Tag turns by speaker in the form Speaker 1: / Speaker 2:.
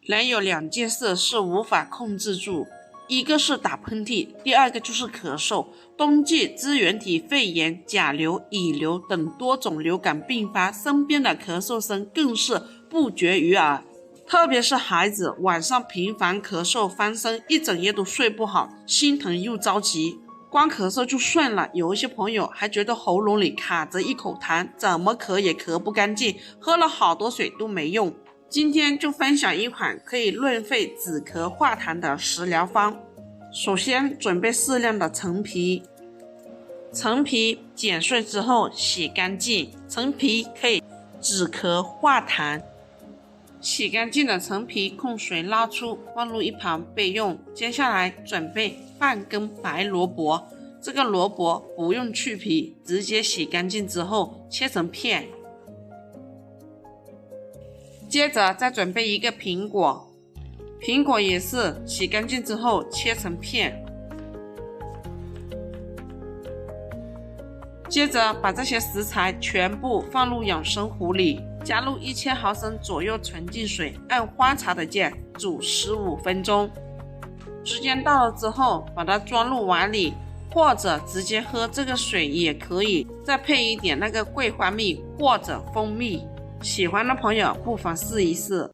Speaker 1: 人有2件事是无法控制住，一个是打喷嚏，第二个就是咳嗽。冬季支原体肺炎、甲流、乙流等多种流感并发，身边的咳嗽声更是不绝于耳。特别是孩子，晚上频繁咳嗽翻身，一整夜都睡不好，心疼又着急。光咳嗽就算了，有一些朋友还觉得喉咙里卡着一口痰，怎么咳也咳不干净，喝了好多水都没用。今天就分享一款可以润肺止咳化痰的食疗方。首先准备适量的陈皮，陈皮剪碎之后洗干净，陈皮可以止咳化痰。洗干净的陈皮控水捞出，放入一旁备用。接下来准备半根白萝卜，这个萝卜不用去皮，直接洗干净之后切成片。接着再准备一个苹果，苹果也是洗干净之后切成片。接着把这些食材全部放入养生壶里，加入1000毫升左右纯净水，按花茶的键煮15分钟。时间到了之后，把它装入碗里，或者直接喝这个水也可以，再配一点那个桂花蜜或者蜂蜜。喜欢的朋友不妨试一试。